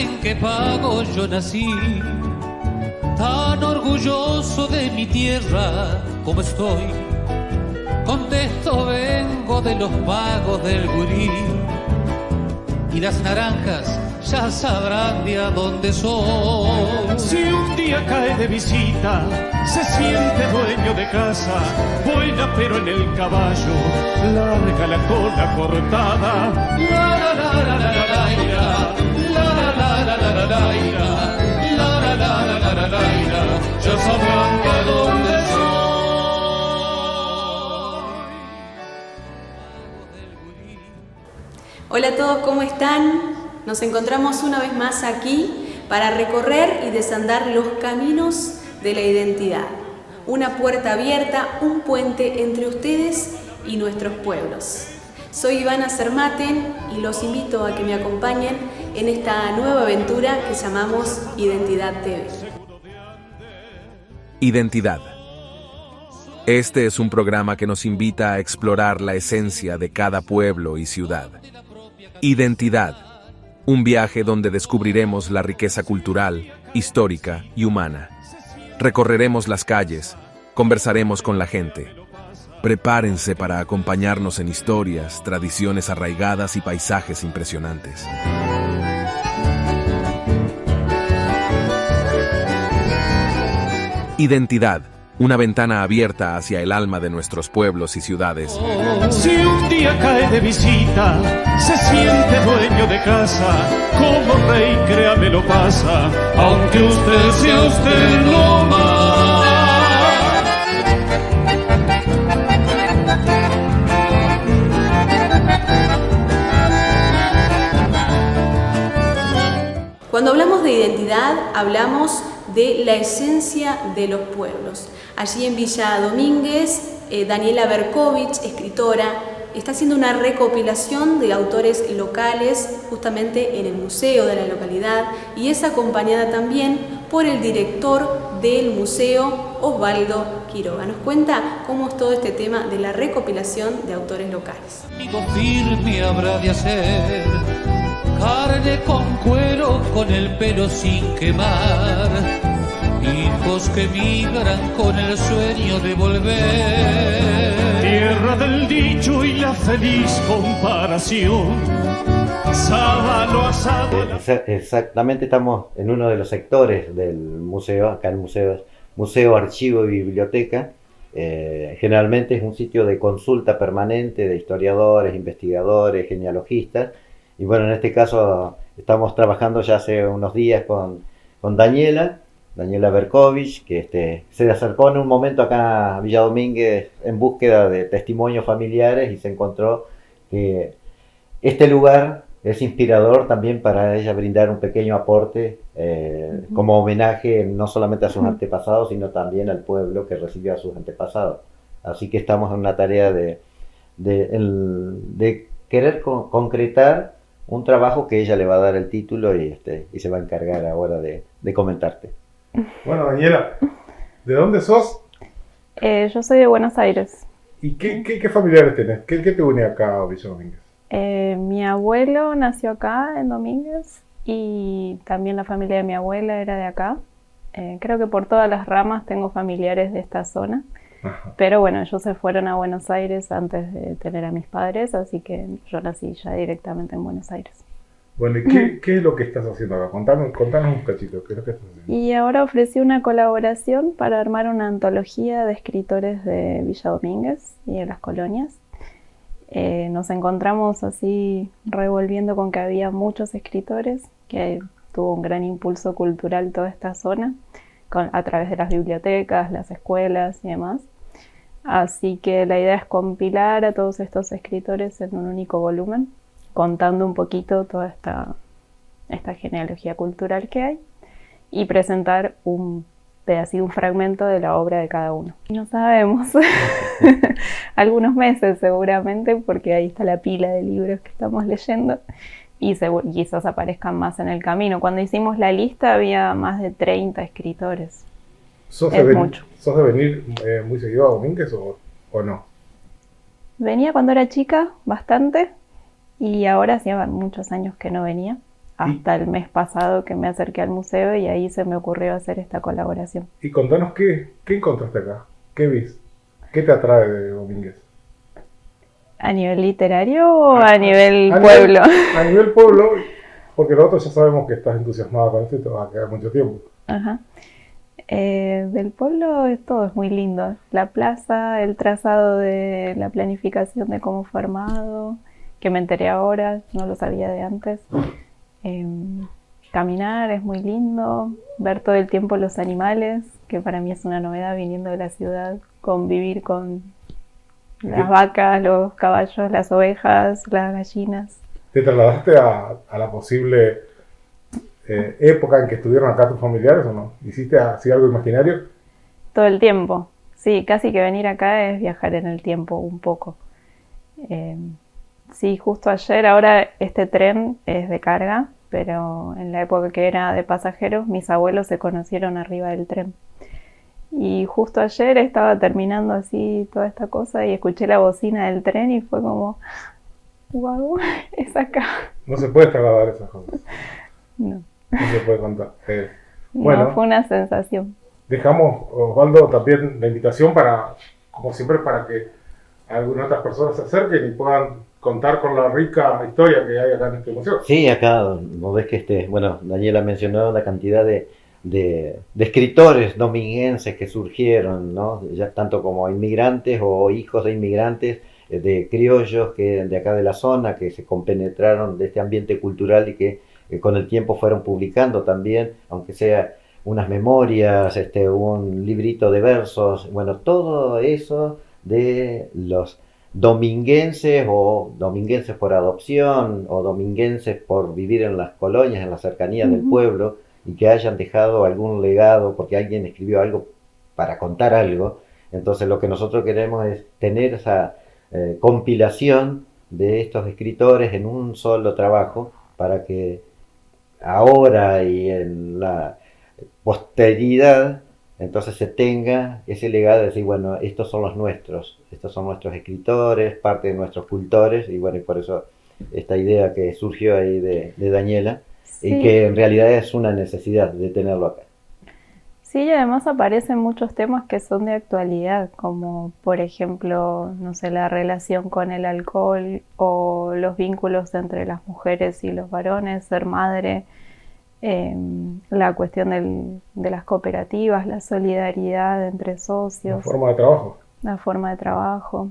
en qué pago yo nací, tan orgulloso de mi tierra como estoy. Contesto, vengo de los pagos del Gurí, y las naranjas ya sabrán de a dónde soy. Si un día cae de visita, se siente dueño de casa, buena pero en el caballo, larga la cola cortada. La la la la la la la ira, la la la la la la la ira, la la la la la la la ira, ya sabrán de dónde soy. Hola a todos, ¿cómo están? Nos encontramos una vez más aquí para recorrer y desandar los caminos de la identidad. Una puerta abierta, un puente entre ustedes y nuestros pueblos. Soy Ivana Cermaten y los invito a que me acompañen en esta nueva aventura que llamamos Identidad TV. Identidad. Este es un programa que nos invita a explorar la esencia de cada pueblo y ciudad. Identidad. Un viaje donde descubriremos la riqueza cultural, histórica y humana. Recorreremos las calles, conversaremos con la gente. Prepárense para acompañarnos en historias, tradiciones arraigadas y paisajes impresionantes. Identidad. Una ventana abierta hacia el alma de nuestros pueblos y ciudades. Si un día cae de visita, se siente dueño de casa, como rey créame lo pasa, aunque usted sea usted no más. Cuando hablamos de identidad, hablamos de la esencia de los pueblos. Allí en Villa Domínguez, Daniela Berkovich, escritora, está haciendo una recopilación de autores locales justamente en el museo de la localidad y es acompañada también por el director del museo, Osvaldo Quiroga. Nos cuenta cómo es todo este tema de la recopilación de autores locales. Amigo firme habrá de hacer, carne con cuero, con el pelo sin quemar, hijos que migran con el sueño de volver. Tierra del dicho y la feliz comparación, sábalo asado. Exactamente, estamos en uno de los sectores del museo, acá el museo, archivo y biblioteca. Generalmente es un sitio de consulta permanente de historiadores, investigadores, genealogistas. Y bueno, en este caso estamos trabajando ya hace unos días con Daniela Berkovich, que se acercó en un momento acá a Villa Domínguez en búsqueda de testimonios familiares y se encontró que este lugar es inspirador también para ella brindar un pequeño aporte como homenaje no solamente a sus antepasados, sino también al pueblo que recibió a sus antepasados. Así que estamos en una tarea de querer concretar un trabajo que ella le va a dar el título y se va a encargar ahora de comentarte. Bueno, Daniela, ¿de dónde sos? Yo soy de Buenos Aires. ¿Y qué familiares tenés? ¿Qué te une acá a Villa Domínguez? Mi abuelo nació acá en Domínguez y también la familia de mi abuela era de acá. Creo que por todas las ramas tengo familiares de esta zona. Ajá. Pero bueno, ellos se fueron a Buenos Aires antes de tener a mis padres, así que yo nací ya directamente en Buenos Aires. Bueno, ¿y qué es lo que estás haciendo acá? Contanos un cachito, ¿qué es lo que estás haciendo? Y ahora ofrecí una colaboración para armar una antología de escritores de Villa Domínguez y de las colonias. Nos encontramos así revolviendo con que había muchos escritores, que tuvo un gran impulso cultural toda esta zona, a través de las bibliotecas, las escuelas y demás. Así que la idea es compilar a todos estos escritores en un único volumen, contando un poquito toda esta genealogía cultural que hay y presentar un pedacito, un fragmento de la obra de cada uno. No sabemos, algunos meses seguramente, porque ahí está la pila de libros que estamos leyendo y quizás aparezcan más en el camino. Cuando hicimos la lista había más de 30 escritores. ¿Sos de venir muy seguido a Domínguez o no? Venía cuando era chica, bastante, y ahora hacía muchos años que no venía. hasta el mes pasado que me acerqué al museo y ahí se me ocurrió hacer esta colaboración. Y contanos qué encontraste acá, qué vis, qué te atrae de Domínguez. ¿A nivel literario o a nivel pueblo? A nivel pueblo, porque nosotros ya sabemos que estás entusiasmada con esto y te vas a quedar mucho tiempo. Ajá. Del pueblo todo es muy lindo. La plaza, el trazado de la planificación de cómo fue armado, que me enteré ahora, no lo sabía de antes. Caminar es muy lindo, ver todo el tiempo los animales, que para mí es una novedad viniendo de la ciudad, convivir con las vacas, los caballos, las ovejas, las gallinas. ¿Te trasladaste a la posible época en que estuvieron acá tus familiares o no? ¿Hiciste así algo imaginario? Todo el tiempo, sí, casi que venir acá es viajar en el tiempo un poco. Sí, justo ayer, ahora este tren es de carga, pero en la época que era de pasajeros, mis abuelos se conocieron arriba del tren. Y justo ayer estaba terminando así toda esta cosa y escuché la bocina del tren y fue como, wow, es acá. No se puede trasladar esas cosas. No. No se puede contar. No, fue una sensación. Dejamos, Osvaldo, también la invitación para, como siempre, para que algunas otras personas se acerquen y puedan contar con la rica historia que hay acá en este museo. Sí, acá vos ves que bueno, Daniela mencionó la cantidad de escritores dominguenses que surgieron, ¿no? Ya tanto como inmigrantes o hijos de inmigrantes, de criollos que de acá de la zona, que se compenetraron de este ambiente cultural y que con el tiempo fueron publicando también, aunque sea unas memorias, un librito de versos, bueno, todo eso de los dominguenses o dominguenses por adopción o dominguenses por vivir en las colonias, en las cercanías del pueblo, y que hayan dejado algún legado porque alguien escribió algo para contar algo. Entonces lo que nosotros queremos es tener esa compilación de estos escritores en un solo trabajo para que ahora y en la posteridad entonces se tenga ese legado de decir, bueno, estos son nuestros escritores, parte de nuestros cultores, y bueno, y por eso esta idea que surgió ahí de Daniela, sí, y que en realidad es una necesidad de tenerlo acá. Sí, y además aparecen muchos temas que son de actualidad, como por ejemplo, no sé, la relación con el alcohol o los vínculos entre las mujeres y los varones, ser madre, la cuestión de las cooperativas, la solidaridad entre socios. La forma de trabajo. La forma de trabajo.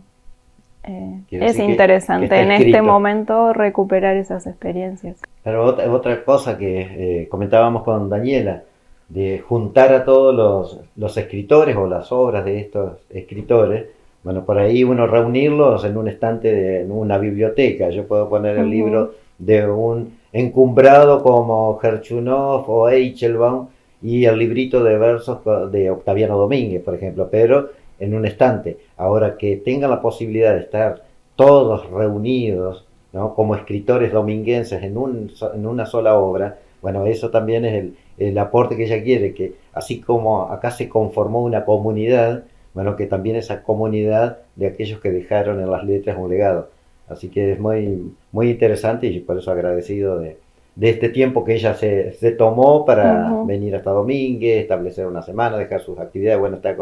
Es interesante en este momento recuperar esas experiencias. Pero otra cosa que comentábamos con Daniela, de juntar a todos los escritores o las obras de estos escritores, bueno, por ahí uno reunirlos en un estante en una biblioteca. Yo puedo poner el libro de un encumbrado como Gerchunov o Eichelbaum y el librito de versos de Octaviano Domínguez, por ejemplo, pero en un estante. Ahora que tengan la posibilidad de estar todos reunidos, ¿no?, como escritores dominguenses en una sola obra, bueno, eso también es el aporte que ella quiere, que así como acá se conformó una comunidad, bueno, que también esa comunidad de aquellos que dejaron en las letras un legado. Así que es muy, muy interesante y por eso agradecido de este tiempo que ella se tomó para venir hasta Domínguez, establecer una semana, dejar sus actividades, bueno, está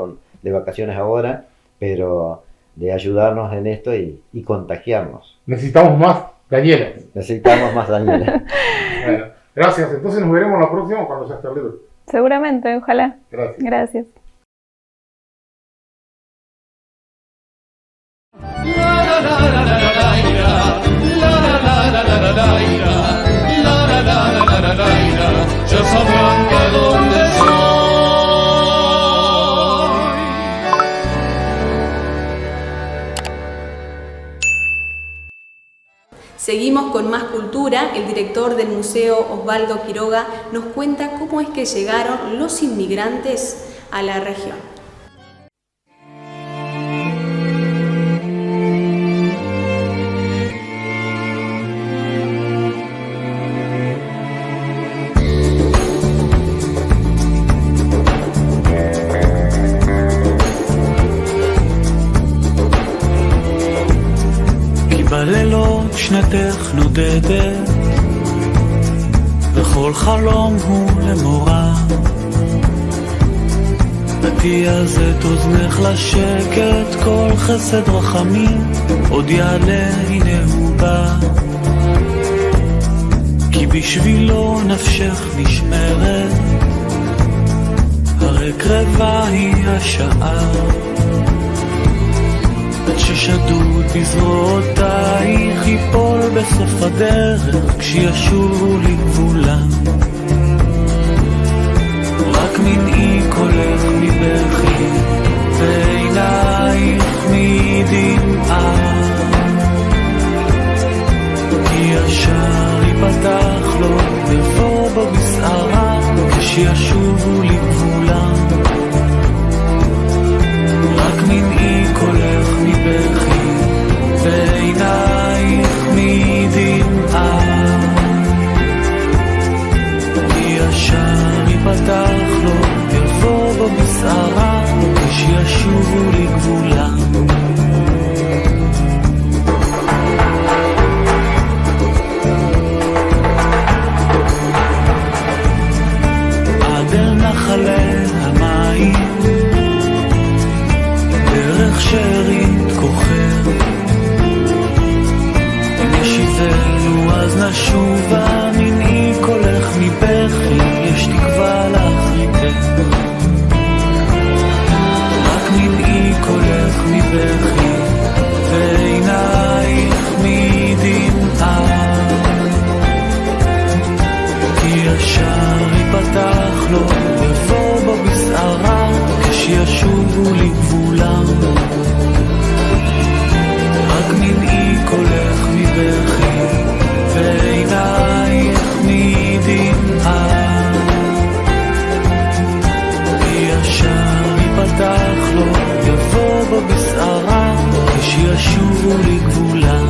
de vacaciones ahora, pero de ayudarnos en esto y contagiarnos. Necesitamos más Daniela. Necesitamos más Daniela. Bueno, gracias, entonces nos veremos la próxima cuando ya esté el libro. Seguramente, ojalá. Gracias. Gracias. Ya sabrán de dónde soy. Seguimos con más cultura. El director del museo, Osvaldo Quiroga, nos cuenta cómo es que llegaron los inmigrantes a la región. בלילות שנתך נודדת וכל חלום הוא למורה. נתי אז את אוזנך לשקט, כל חסד רחמים עוד יעלה, הנה הוא בא. כי בשבילו נפשך נשמרת, הרי קרבה היא השעה. עד ששדוד בזרועותייך ייפול בסוף הדרך, כשישובו לגבולם. רק מנעי קולך מבכי, ועינייך מדמעה. כי ישר ייפתח לו, יבוא בו בסערה, כשישובו לגבולם. רק מנעי קולך מבכי, ועינייך מדמעה. כי ישר ייפתח לו, יבוא בו בסערה, כשישובו לגבולם. עד אל נחלי המים, דרך שארית כוחר. אם ישיבנו אז נשובה, מנעי קולך מבכי, יש תקווה לאחריתך. רק מנעי קולך מבכי, ועינייך מדמעה. כי ישר ייפתח לו, יבוא בו בסערה, כשישובו לגבולם. רק מנעי קולך מבכי, ועינייך מדמעה. כי ישר ייפתח לו, יבוא בו בסערה, כשישובו לגבולם.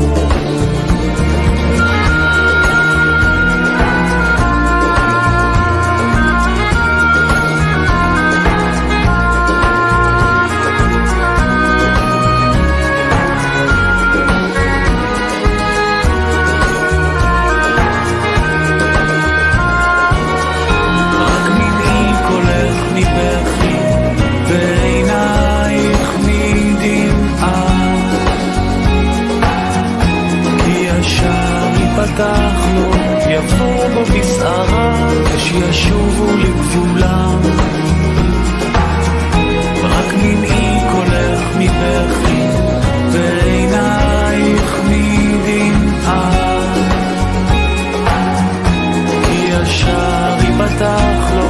פתח לו, יבוא בו בסערה, כשישובו לגבולם. רק מנעי קולך מבכי, ועינייך מדמעה. כי ישר ייפתח לו,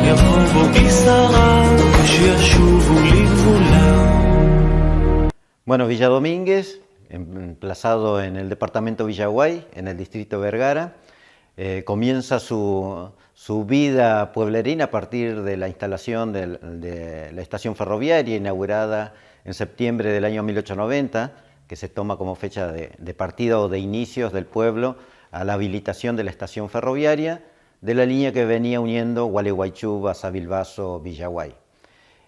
יבוא בו בסערה, כשישובו לגבולם. Bueno, Villa Domínguez, emplazado en el departamento Villaguay, en el distrito Vergara, comienza su vida pueblerina a partir de la instalación de la estación ferroviaria inaugurada en septiembre del año 1890, que se toma como fecha de partida o de inicios del pueblo a la habilitación de la estación ferroviaria de la línea que venía uniendo Gualeguaychú, Basavilbaso, Villaguay.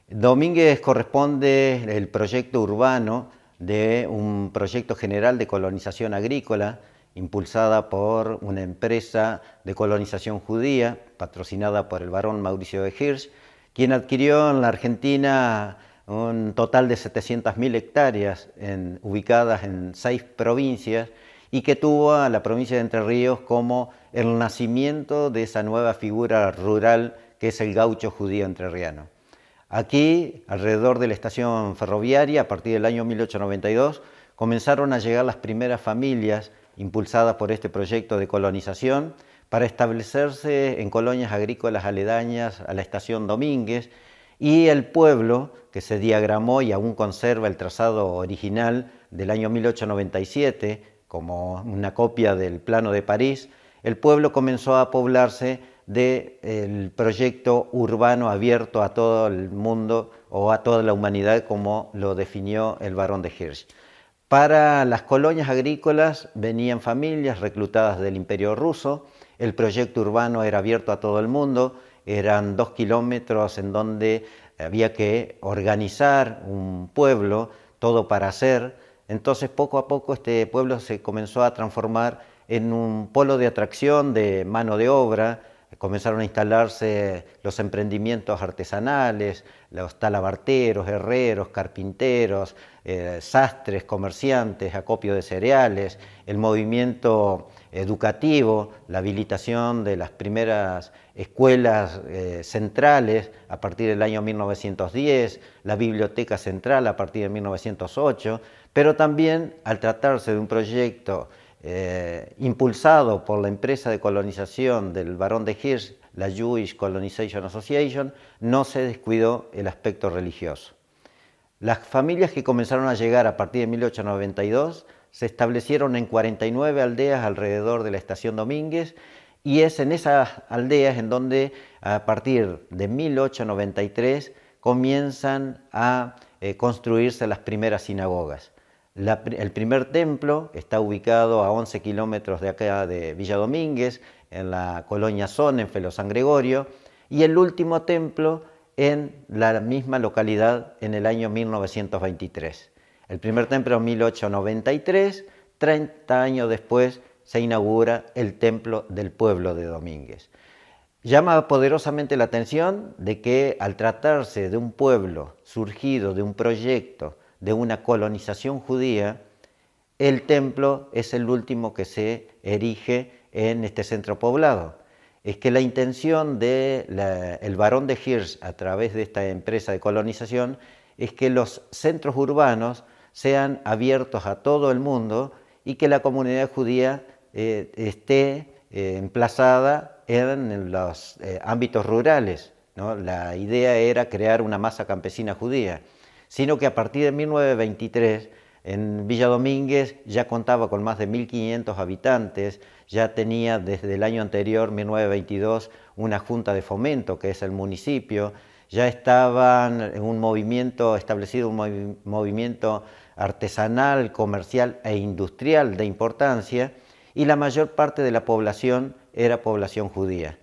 Domínguez corresponde el proyecto urbano de un proyecto general de colonización agrícola impulsada por una empresa de colonización judía patrocinada por el barón Mauricio de Hirsch, quien adquirió en la Argentina un total de 700.000 hectáreas ubicadas en 6 provincias y que tuvo a la provincia de Entre Ríos como el nacimiento de esa nueva figura rural que es el gaucho judío entrerriano. Aquí, alrededor de la estación ferroviaria, a partir del año 1892, comenzaron a llegar las primeras familias impulsadas por este proyecto de colonización para establecerse en colonias agrícolas aledañas a la estación Domínguez, y el pueblo, que se diagramó y aún conserva el trazado original del año 1897 como una copia del Plano de París, el pueblo comenzó a poblarse del proyecto urbano abierto a todo el mundo o a toda la humanidad, como lo definió el barón de Hirsch. Para las colonias agrícolas venían familias reclutadas del Imperio Ruso, el proyecto urbano era abierto a todo el mundo, eran 2 kilómetros en donde había que organizar un pueblo, todo para hacer. Entonces poco a poco este pueblo se comenzó a transformar en un polo de atracción de mano de obra. Comenzaron a instalarse los emprendimientos artesanales, los talabarteros, herreros, carpinteros, sastres, comerciantes, acopio de cereales, el movimiento educativo, la habilitación de las primeras escuelas centrales a partir del año 1910, la biblioteca central a partir de 1908, pero también al tratarse de un proyecto impulsado por la empresa de colonización del barón de Hirsch, la Jewish Colonization Association, no se descuidó el aspecto religioso. Las familias que comenzaron a llegar a partir de 1892 se establecieron en 49 aldeas alrededor de la estación Domínguez, y es en esas aldeas en donde a partir de 1893 comienzan a construirse las primeras sinagogas. El primer templo está ubicado a 11 kilómetros de acá de Villa Domínguez, en la colonia Sonnenfeld o San Gregorio, y el último templo en la misma localidad en el año 1923. El primer templo en 1893, 30 años después se inaugura el templo del pueblo de Domínguez. Llama poderosamente la atención de que al tratarse de un pueblo surgido de un proyecto de una colonización judía, el templo es el último que se erige en este centro poblado. Es que la intención del barón de Hirsch a través de esta empresa de colonización es que los centros urbanos sean abiertos a todo el mundo y que la comunidad judía esté emplazada en los ámbitos rurales, ¿no? La idea era crear una masa campesina judía, sino que a partir de 1923 en Villa Domínguez ya contaba con más de 1.500 habitantes, ya tenía desde el año anterior, 1922, una junta de fomento, que es el municipio, ya estaban en un movimiento establecido, un movimiento artesanal, comercial e industrial de importancia, y la mayor parte de la población era población judía,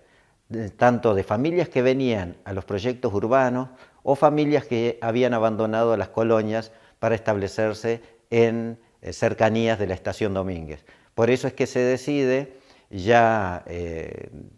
tanto de familias que venían a los proyectos urbanos o familias que habían abandonado las colonias para establecerse en cercanías de la estación Domínguez. Por eso es que se decide ya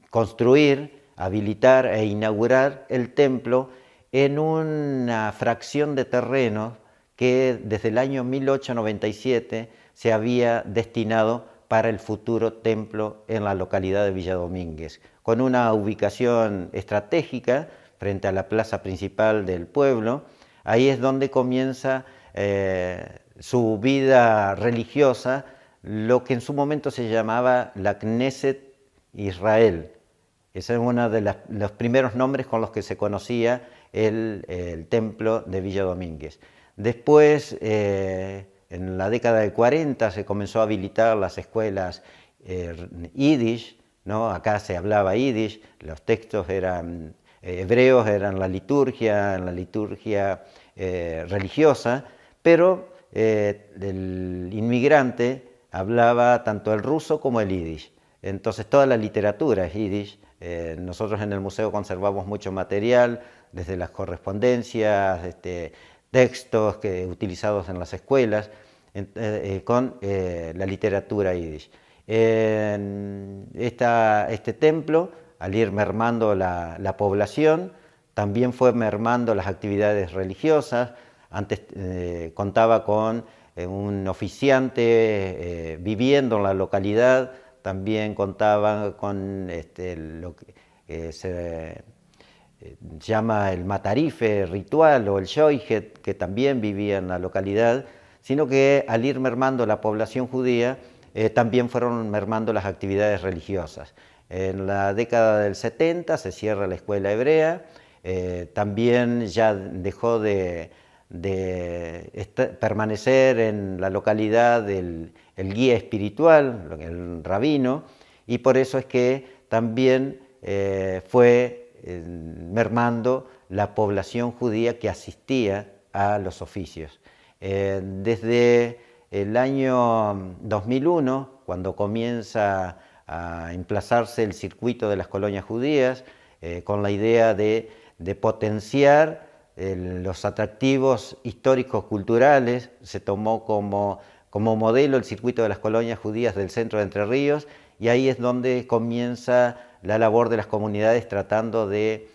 construir, habilitar e inaugurar el templo en una fracción de terreno que desde el año 1897 se había destinado para el futuro templo en la localidad de Villa Domínguez, con una ubicación estratégica frente a la plaza principal del pueblo. Ahí es donde comienza su vida religiosa, lo que en su momento se llamaba la Knesset Israel. Ese es uno de los primeros nombres con los que se conocía el templo de Villa Domínguez. Después, en la década del 40, se comenzó a habilitar las escuelas Yiddish, ¿no? Acá se hablaba Yiddish, los textos eran hebreos, eran la liturgia religiosa, pero el inmigrante hablaba tanto el ruso como el Yiddish. Entonces toda la literatura es Yiddish. Nosotros en el museo conservamos mucho material, desde las correspondencias, textos utilizados en las escuelas, con la literatura Yiddish. Este templo, al ir mermando la población, también fue mermando las actividades religiosas. Antes contaba con un oficiante viviendo en la localidad, también contaba con lo que se llama el matarife ritual o el shoihet, que también vivía en la localidad, sino que al ir mermando la población judía, también fueron mermando las actividades religiosas. En la década del 70 se cierra la escuela hebrea, también ya dejó de permanecer en la localidad el guía espiritual, el rabino, y por eso es que también fue mermando la población judía que asistía a los oficios. Desde el año 2001, cuando comienza a emplazarse el circuito de las colonias judías, con la idea de los atractivos históricos culturales, se tomó como como modelo el circuito de las colonias judías del centro de Entre Ríos, y ahí es donde comienza la labor de las comunidades tratando de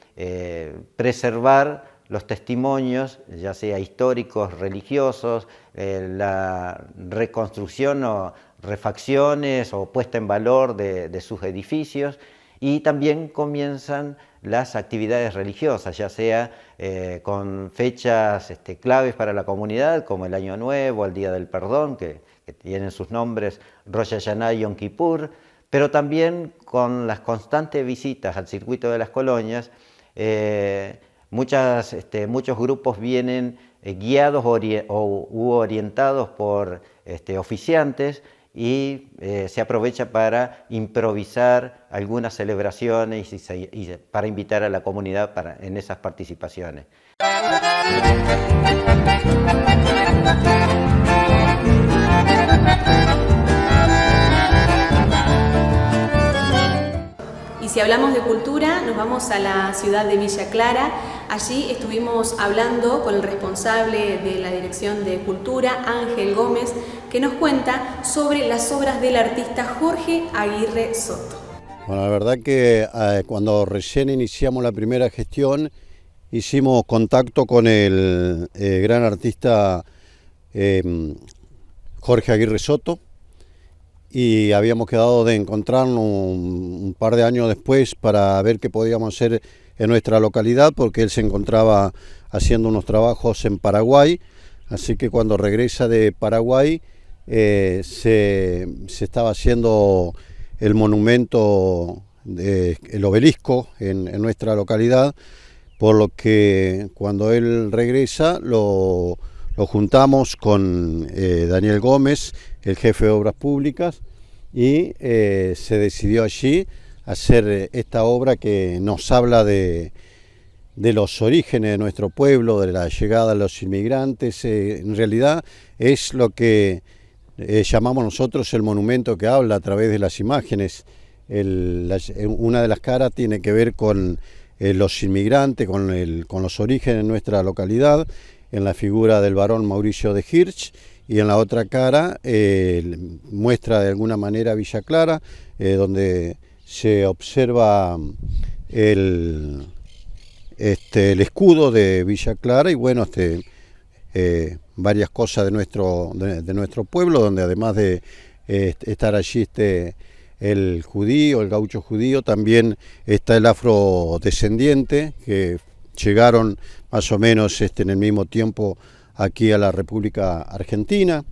preservar los testimonios, ya sea históricos, religiosos, la reconstrucción o refacciones o puesta en valor de sus edificios, y también comienzan las actividades religiosas, ya sea con fechas claves para la comunidad, como el Año Nuevo, el Día del Perdón, que tienen sus nombres Rosh Hashanah y Yom Kippur, pero también con las constantes visitas al circuito de las colonias. Muchos grupos vienen guiados u orientados por oficiantes, y se aprovecha para improvisar algunas celebraciones y para invitar a la comunidad en esas participaciones. Y si hablamos de cultura, nos vamos a la ciudad de Villa Clara. Allí estuvimos hablando con el responsable de la Dirección de Cultura, Ángel Gómez, que nos cuenta sobre las obras del artista Jorge Aguirre Soto. Bueno, la verdad que cuando recién iniciamos la primera gestión, hicimos contacto con el gran artista Jorge Aguirre Soto, y habíamos quedado de encontrarnos un par de años después para ver qué podíamos hacer en nuestra localidad, porque él se encontraba haciendo unos trabajos en Paraguay, así que cuando regresa de Paraguay se estaba haciendo el monumento, el obelisco en nuestra localidad, por lo que cuando él regresa lo juntamos con Daniel Gómez, el jefe de Obras Públicas, y se decidió allí hacer esta obra que nos habla de los orígenes de nuestro pueblo, de la llegada de los inmigrantes. En realidad es lo que llamamos nosotros el monumento que habla a través de las imágenes. Una de las caras tiene que ver con los inmigrantes, con los orígenes de nuestra localidad, en la figura del barón Mauricio de Hirsch, y en la otra cara muestra de alguna manera Villa Clara, donde se observa el escudo de Villa Clara, y bueno, varias cosas de nuestro pueblo, donde además de estar allí el judío, el gaucho judío, también está el afrodescendiente, que llegaron más o menos en el mismo tiempo aquí a la República Argentina.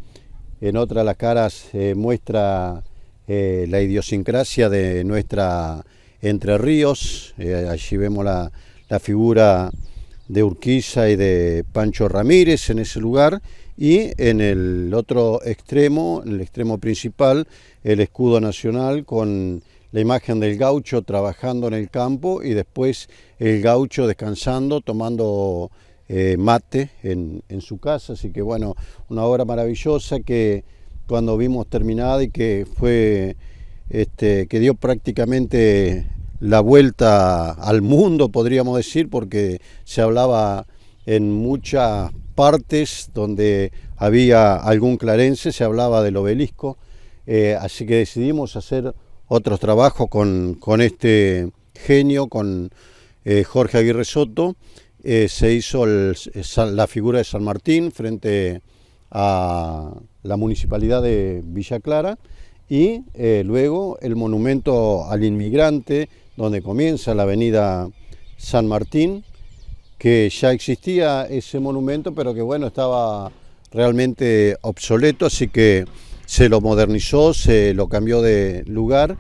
En otra de las caras muestra la idiosincrasia de nuestra Entre Ríos. Allí vemos la figura de Urquiza y de Pancho Ramírez en ese lugar, y en el otro extremo, en el extremo principal, el escudo nacional con la imagen del gaucho trabajando en el campo, y después el gaucho descansando, tomando mate en su casa. Así que bueno, una obra maravillosa que cuando vimos terminada y que fue que dio prácticamente la vuelta al mundo, podríamos decir, porque se hablaba en muchas partes donde había algún clarense, se hablaba del obelisco, así que decidimos hacer otros trabajos con este genio, con Jorge Aguirre Soto. Se hizo la figura de San Martín frente a la municipalidad de Villa Clara, y luego el monumento al inmigrante, donde comienza la avenida San Martín, que ya existía ese monumento, pero que bueno, estaba realmente obsoleto, así que se lo modernizó, se lo cambió de lugar,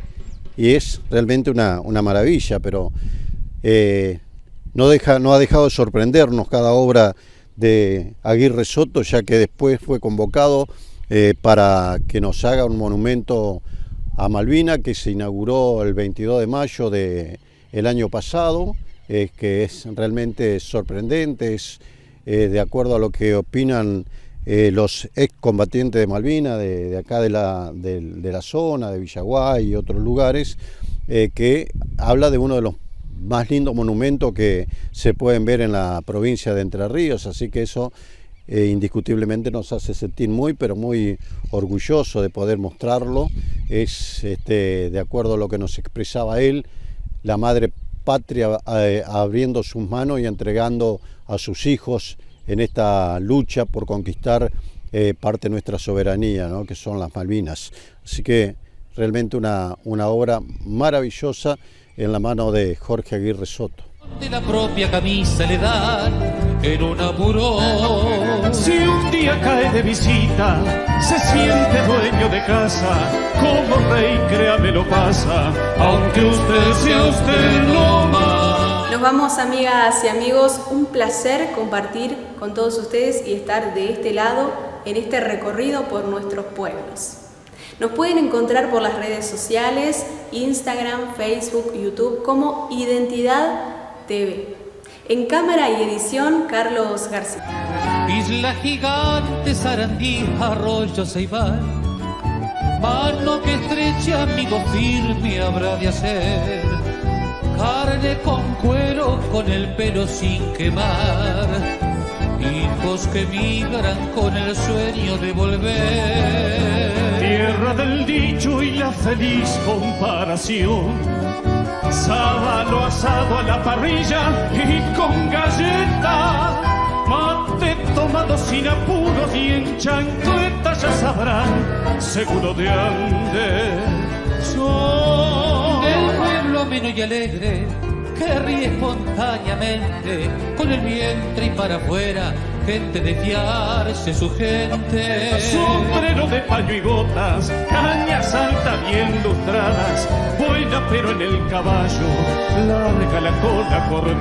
y es realmente una maravilla, pero no ha dejado de sorprendernos cada obra de Aguirre Soto, ya que después fue convocado para que nos haga un monumento a Malvina, que se inauguró el 22 de mayo del año pasado, que es realmente sorprendente, es de acuerdo a lo que opinan los excombatientes de Malvina, de acá de la zona, de Villaguay y otros lugares, que habla de uno de los más lindos monumentos que se pueden ver en la provincia de Entre Ríos, así que eso indiscutiblemente nos hace sentir muy, pero muy orgulloso de poder mostrarlo. Es de acuerdo a lo que nos expresaba él, la madre patria abriendo sus manos y entregando a sus hijos en esta lucha por conquistar parte de nuestra soberanía, ¿no? Que son las Malvinas. Así que realmente una obra maravillosa en la mano de Jorge Aguirre Soto. De la propia camisa le dan en un apurón. Si un día cae de visita, se siente dueño de casa, como rey créame lo pasa, aunque usted sea usted no más. Nos vamos, amigas y amigos, un placer compartir con todos ustedes y estar de este lado en este recorrido por nuestros pueblos. Nos pueden encontrar por las redes sociales, Instagram, Facebook, YouTube como Identidad TV. En cámara y edición, Carlos García. Isla gigante, Sarandí, Arroyo Ceibal, mano que estrecha, amigo firme habrá de hacer, carne con cuero, con el pelo sin quemar, hijos que migran con el sueño de volver. Tierra del dicho y la feliz comparación, sábalo asado a la parrilla y con galleta, mate tomado sin apuros y en chancleta ya sabrán, seguro de ande son. El pueblo ameno y alegre que ríe espontáneamente, con el vientre y para afuera, gente de fiarse su gente. Sombrero de paño y botas, cañas altas bien lustradas, buena pero en el caballo, larga la cola corta.